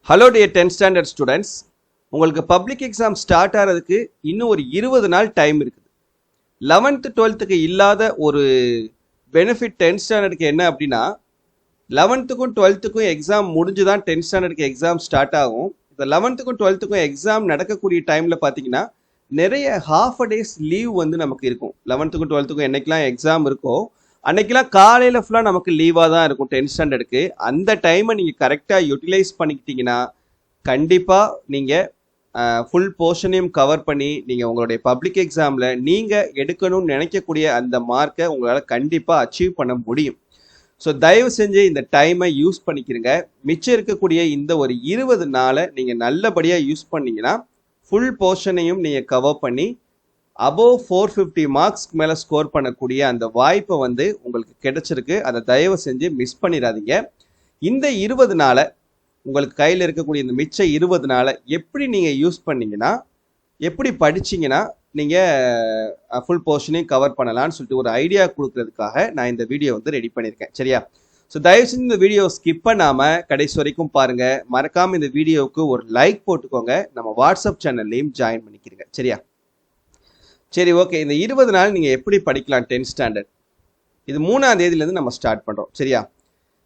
Hello dear 10th standard students, உங்களுக்கு public exam start ஆகிறதுக்கு இன்னும் ஒரு 20 நாள் டைம் இருக்குது. 11th 12th இல்லாத ஒரு பெனிஃபிட் 10th ஸ்டாண்டர்டுக்கு என்ன அப்படின்னா, 11th 12th எக்ஸாம் முடிஞ்சு தான் 10th ஸ்டாண்டர்டுக்கு எக்ஸாம் ஸ்டார்ட் ஆகும். இந்த 11th 12th எக்ஸாம் நடக்கக்கூடிய டைமில் பார்த்தீங்கன்னா நிறைய ஹாஃப் அ டேஸ் லீவ் வந்து நமக்கு இருக்கும். 11th 12th என்னைக்கெல்லாம் எக்ஸாம் இருக்கோ அன்னைக்கெல்லாம் காலையில் ஃபுல்லாக நமக்கு லீவாக தான் இருக்கும் 10th ஸ்டாண்டர்டுக்கு. அந்த டைமை நீங்கள் கரெக்டாக யூட்டிலைஸ் பண்ணிக்கிட்டீங்கன்னா கண்டிப்பாக நீங்கள் ஃபுல் போர்ஷனையும் கவர் பண்ணி நீங்கள் உங்களுடைய பப்ளிக் எக்ஸாமில் நீங்கள் எடுக்கணும்னு நினைக்கக்கூடிய அந்த மார்க்கை உங்களால் கண்டிப்பாக அச்சீவ் பண்ண முடியும். ஸோ தயவு செஞ்சு இந்த டைமை யூஸ் பண்ணிக்கிறங்க. மிச்சம் இருக்கக்கூடிய இந்த ஒரு 20 நாளை நீங்கள் நல்லபடியாக யூஸ் பண்ணிங்கன்னா ஃபுல் போர்ஷனையும் நீங்கள் கவர் பண்ணி அபோவ் 450 மார்க்ஸ்க்கு மேலே ஸ்கோர் பண்ணக்கூடிய அந்த வாய்ப்பை வந்து உங்களுக்கு கிடைச்சிருக்கு. அதை தயவு செஞ்சு மிஸ் பண்ணிடாதீங்க. இந்த 20 நாளை உங்களுக்கு கையில் இருக்கக்கூடிய இந்த மிச்ச 20 நாளை எப்படி நீங்கள் யூஸ் பண்ணீங்கன்னா, எப்படி படிச்சிங்கன்னா நீங்கள் ஃபுல் போர்ஷனையும் கவர் பண்ணலான்னு சொல்லிட்டு ஒரு ஐடியா கொடுக்கறதுக்காக நான் இந்த வீடியோ வந்து ரெடி பண்ணியிருக்கேன். சரியா? ஸோ தயவு செஞ்சு இந்த வீடியோ ஸ்கிப் பண்ணாமல் கடைசி வரைக்கும் பாருங்கள். மறக்காமல் இந்த வீடியோவுக்கு ஒரு லைக் போட்டுக்கோங்க. நம்ம வாட்ஸ்அப் சேனல்லையும் ஜாயின் பண்ணிக்கிறீங்க. சரியா? சரி, ஓகே. இந்த 20 நாள் நீங்கள் எப்படி படிக்கலாம் 10th ஸ்டாண்டர்ட்? இது 3ஆம் தேதியிலேருந்து நம்ம ஸ்டார்ட் பண்ணுறோம். சரியா?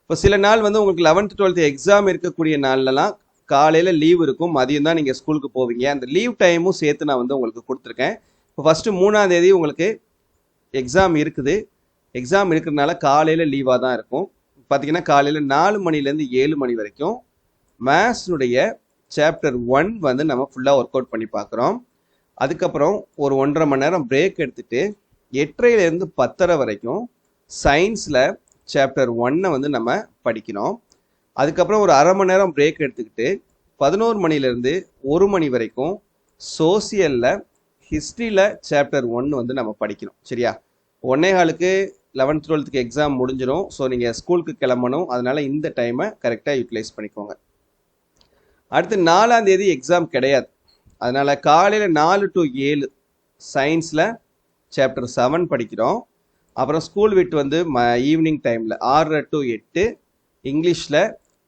இப்போ சில நாள் வந்து உங்களுக்கு 11th 12th எக்ஸாம் இருக்கக்கூடிய நாள்லலாம் காலையில் லீவ் இருக்கும், மதியம் தான் நீங்கள் ஸ்கூலுக்கு போவீங்க. அந்த லீவ் டைமும் சேர்த்து நான் வந்து உங்களுக்கு கொடுத்துருக்கேன். இப்போ ஃபஸ்ட்டு 3ஆம் தேதி உங்களுக்கு எக்ஸாம் இருக்குது. எக்ஸாம் இருக்கிறதுனால காலையில் லீவாக தான் இருக்கும். பார்த்தீங்கன்னா காலையில் 4 மணிலேருந்து 7 மணி வரைக்கும் மேத்ஸ்னுடைய சாப்டர் 1 வந்து நம்ம ஃபுல்லாக ஒர்க் அவுட் பண்ணி பார்க்குறோம். அதுக்கப்புறம் ஒரு 1.5 மணி நேரம் பிரேக் எடுத்துகிட்டு 8:30லேருந்து 10:30 வரைக்கும் சயின்ஸில் சாப்டர் 1 வந்து நம்ம படிக்கணும். அதுக்கப்புறம் ஒரு அரை மணி நேரம் பிரேக் எடுத்துக்கிட்டு 11 மணிலேருந்து 1 மணி வரைக்கும் சோசியலில் ஹிஸ்ட்ரியில் சாப்டர் 1 வந்து நம்ம படிக்கணும். சரியா? 1:15க்கு 11th 12th எக்ஸாம் முடிஞ்சிடும். ஸோ நீங்கள் ஸ்கூலுக்கு கிளம்பணும். அதனால் இந்த டைமை கரெக்டாக யூட்டிலைஸ் பண்ணிக்கோங்க. அடுத்து 4ஆம் தேதி எக்ஸாம் கிடையாது. அதனால் காலையில் 4 to 7 சயின்ஸில் சாப்டர் 7 படிக்கிறோம். அப்புறம் ஸ்கூல் விட்டு வந்து ஈவினிங் டைமில் 6:30 to 8 இங்கிலீஷில்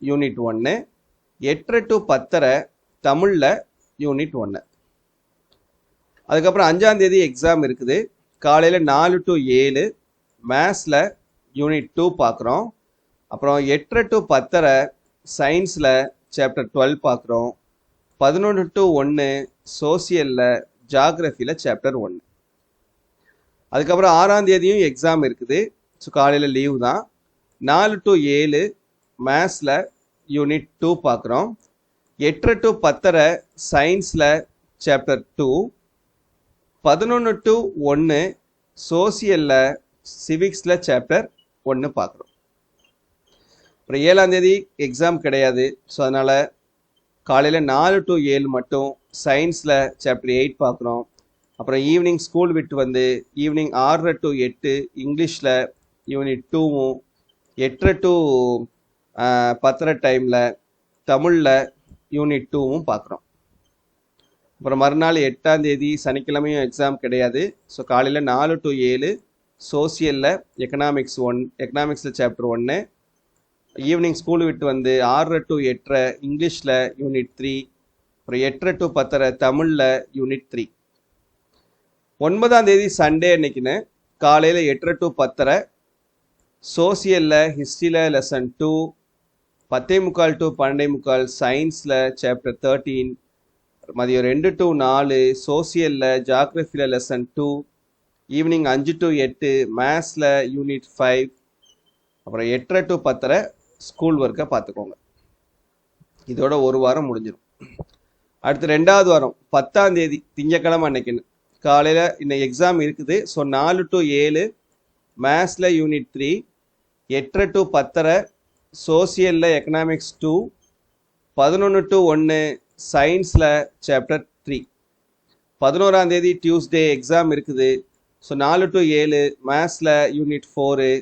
யூனிட் 1, 8:30 to 10:30 தமிழில் யூனிட் 1. அதுக்கப்புறம் 5ஆம் தேதி எக்ஸாம் இருக்குது. காலையில் 4 to 7 மேத்ஸில் யூனிட் 2 பார்க்குறோம். அப்புறம் 8:30 to 10:30 சயின்ஸில் சாப்டர் 12 பார்க்குறோம். 11 to 1 சோசியலில் ஜாகிரஃபியில் சாப்டர் 1. அதுக்கப்புறம் 6ஆம் தேதியும் எக்ஸாம் இருக்குது. ஸோ காலையில் லீவு தான். 4 to 7 மேத்ஸில் யூனிட் 2 பார்க்குறோம். 8:30 to 10:30 சயின்ஸில் சாப்டர் 2. 11 to 1 சோசியலில் சிவிக்ஸில் சாப்டர் 1 பார்க்குறோம். அப்புறம் 7ஆம் தேதி எக்ஸாம் கிடையாது. ஸோ அதனால் காலையில் 4 to 7 மட்டும் சயின்ஸில் சாப்டர் 8 பார்க்குறோம். அப்புறம் ஈவினிங் ஸ்கூல் விட்டு வந்து ஈவினிங் 6:30 to 8 இங்கிலீஷில் யூனிட் 2வும் 8:30 to 10:30 டைமில் தமிழில் யூனிட் 2வும் பார்க்குறோம். அப்புறம் மறுநாள் 8ஆம் தேதி சனிக்கிழமையும் எக்ஸாம் கிடையாது. ஸோ காலையில் 4 to 7 சோசியலில் எக்கனாமிக்ஸில் சாப்டர் 1, ஈவினிங் ஸ்கூல் விட்டு வந்து 6:30 to 8:30 இங்கிலீஷில் யூனிட் 3, அப்புறம் 8:30 to 10:30 தமிழில் யூனிட் 3. 9ஆம் தேதி சண்டே அன்னைக்குன்னு காலையில் 8:30 to 10:30 சோசியலில் ஹிஸ்ட்ரியில் லெசன் 2, 10:45 to 12:45 சயின்ஸில் சாப்டர் 13, மதியம் 2 to 4 சோசியலில் ஜாகிரஃபியில் லெசன் 2, ஈவினிங் 5 to 8 மேத்ஸில் யூனிட் 5, அப்புறம் 8:30 to 10:30 ஸ்கூல் ஒர்க்கை பார்த்துக்கோங்க. இதோட ஒரு வாரம் முடிஞ்சிடும். அடுத்து 2வது வாரம் 10ஆம் தேதி திங்கக்கிழமை அன்னைக்குன்னு காலையில் இன்னும் எக்ஸாம் இருக்குது. ஸோ 4 to 7 மேத்ஸில் யூனிட் 3, 8:30 to 10:30 சோசியலில் எக்கனாமிக்ஸ் 2, 11 to 1 சயின்ஸில் சாப்டர் 3. 11ஆம் தேதி டியூஸ்டே எக்ஸாம் இருக்குது. ஸோ 4 to 7 மேத்ஸில் யூனிட் 4,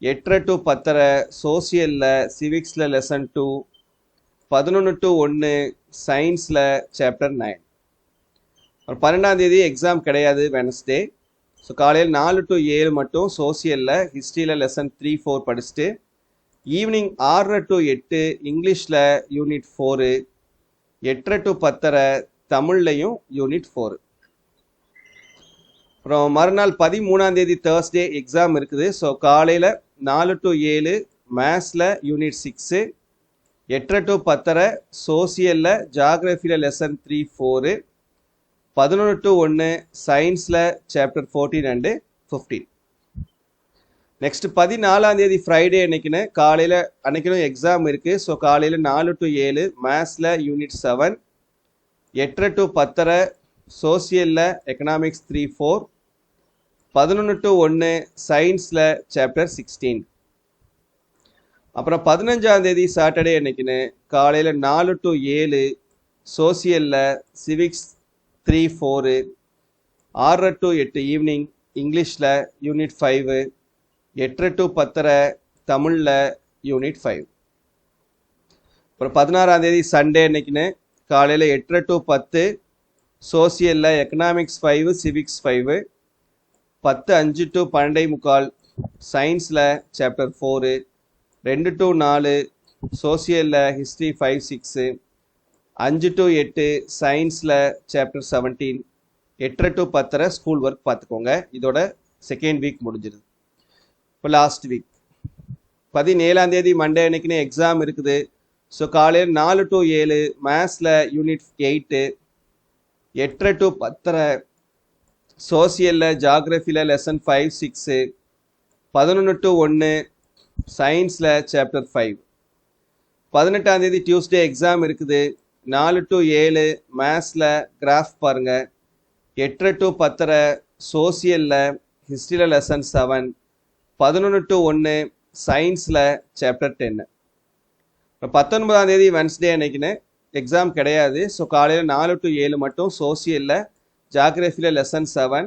8:30 to 10:30 சோசியலில் சிவிக்ஸில் லெசன் 2, 11 to 1 சயின்ஸில் சாப்டர் 9. 12ஆம் தேதி எக்ஸாம் கிடையாது, வெனஸ்டே. ஸோ காலையில் 4 to 7 மட்டும் சோசியலில் ஹிஸ்ட்ரியில் லெசன் 3, 4 படிச்சுட்டு ஈவினிங் 6:30 to 8 இங்கிலீஷில் யூனிட் 4, 8:30 to 10:30 தமிழ்லையும் யூனிட் 4. அப்புறம் மறுநாள் 13ஆம் தேதி தேர்ஸ்டே எக்ஸாம் இருக்குது. ஸோ காலையில் 4 to 7 மேத்ஸில் யூனிட் 6, 8:30 to 10:30 சோசியலில் ஜாகிரஃபியில் லெசன் 3, 4, 11 to 1 சயின்ஸில் சாப்டர் 14 and 15. நெக்ஸ்ட் 14ஆம் தேதி ஃப்ரைடே அன்னைக்குன்னு எக்ஸாம் இருக்குது. ஸோ காலையில் 4 to 7 மேத்ஸில் யூனிட் 7, 8:30 to 10:30 சோசியலில் எக்கனாமிக்ஸ் 3, 4, 11 to 1 சயின்ஸில் சாப்டர் 16. அப்புறம் 15ஆம் தேதி சாட்டர்டே அன்னைக்குன்னு காலையில் 4 to 7 சோசியலில் சிவிக்ஸ் 3, 4, 6:30 to 8 ஈவினிங் இங்கிலீஷில் யூனிட் 5, 8:30 to 10:30 தமிழில் யூனிட் 5. அப்புறம் 16ஆம் தேதி சண்டே அன்னைக்குன்னு காலையில் 8:30 to 10 சோசியலில் எக்கனாமிக்ஸ் 5, சிவிக்ஸ் 5, 10:05 to 12:45 சயின்ஸில் சாப்டர் 4, 2 to 4 சோசியலில் ஹிஸ்ட்ரி 5, 6, 5 to 8 சயின்ஸில் சாப்டர் 17, 8:30 to 10:30 ஸ்கூல் ஒர்க் பார்த்துக்கோங்க. இதோட செகண்ட் வீக் முடிஞ்சிருது. இப்போ லாஸ்ட் வீக் 17ஆம் தேதி மண்டே அன்னைக்குன்னு எக்ஸாம் இருக்குது. ஸோ காலையில் 4 to 7 மேத்ஸில் யூனிட் 8, 8:30 to 10:30 சோசியலில் ஜாகிரஃபியில் லெசன் 5, 6, 11 to 1 சயின்ஸில் சாப்டர் 5. 18ஆம் தேதி டியூஸ்டே எக்ஸாம் இருக்குது. 4 to 7 மேத்ஸில் கிராஃப் பாருங்கள், 8:30 to 10:30 சோசியலில் ஹிஸ்ட்ரியில் லெசன் 7, 11 to 1 சயின்ஸில் சாப்டர் 10. 19ஆம் தேதி வென்ஸ்டே அன்னைக்குன்னு எக்ஸாம் கிடையாது. ஸோ காலையில் 4 to 7 மட்டும் சோசியலில் ஜாகிரஃபியில் லெசன் 7,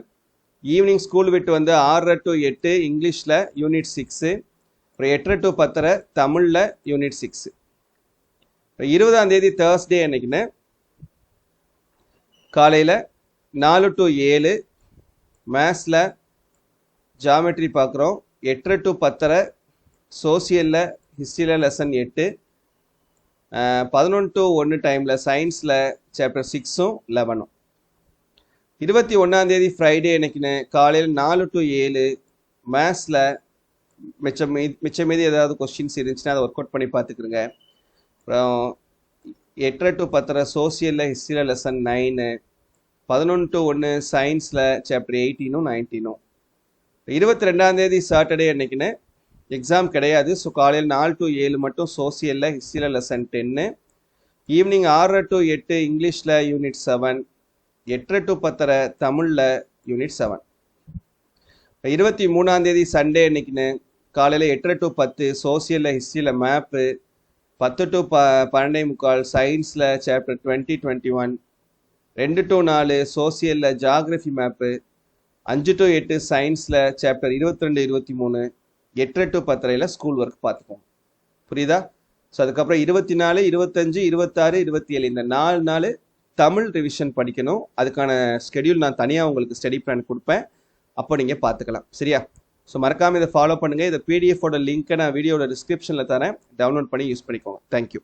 ஈவினிங் ஸ்கூல் விட்டு வந்து 6:30 to 8 இங்கிலீஷில் யூனிட் 6, அப்புறம் 8:30 to 10:30 தமிழில் யூனிட் 6. 20ஆம் தேதி தேர்ஸ்டே அன்னைக்குன்னு காலையில் 4 to 7 மேத்ஸில் ஜாமெட்ரி பார்க்குறோம், 8:30 to 10:30 சோசியலில் ஹிஸ்ட்ரியில் லெசன் 8, 11 to 1 டைமில் சயின்ஸில் சாப்டர் 6, 11. 21ஆம் தேதி ஃப்ரைடே அன்னைக்குன்னு காலையில் 4 to 7 மேத்ஸில் மிச்சம் மீதி ஏதாவது கொஸ்டின்ஸ் இருந்துச்சுன்னா அதை ஒர்க் அவுட் பண்ணி பார்த்துக்குறங்க. அப்புறம் 8:30 to 10:30 சோசியலில் ஹிஸ்ட்ரியில் லெசன் 9, 11 to 1 சயின்ஸில் சாப்டர் 18, 19. 22ஆம் தேதி சாட்டர்டே அன்னைக்குன்னு எக்ஸாம் கிடையாது. ஸோ காலையில் 4 to 7 மட்டும் சோசியலில் ஹிஸ்ட்ரியில் லெசன் 10, ஈவினிங் 6:30 to 8 இங்கிலீஷில் யூனிட் 7, 8:30 to 10:30 தமிழில் யூனிட் 7. 23ஆம் தேதி சண்டே அன்னைக்குன்னு காலையில் 8:30 to 10 சோசியலில் ஹிஸ்ட்ரியில் மேப்பு, 10 to 12:45 சயின்ஸில் சாப்டர் 20, 21, 2 to 4 சோசியலில் ஜாகிரஃபி மேப்பு, 5 to 8 சயின்ஸில் சாப்டர் 22, 23, 8:30 to 10:30 ஸ்கூல் ஒர்க் பார்த்துப்போம். புரியுதா? ஸோ அதுக்கப்புறம் 24, 25, 26, 27 இந்த 4 நாள் தமிழ் ரிவிஷன் படிக்கணும். அதுக்கான ஸ்கெடியூல் நான் தனியாக உங்களுக்கு ஸ்டடி பிளான் கொடுப்பேன், அப்போ நீங்கள் பார்த்துக்கலாம். சரியா? ஸோ மறக்காமல் இதை ஃபாலோ பண்ணுங்கள். இந்த பிடிஎஃபோட லிங்க்கை நான் வீடியோட டிஸ்கிரிப்ஷனில் தரேன், டவுன்லோட் பண்ணி யூஸ் பண்ணிக்கோங்க. தேங்க்யூ.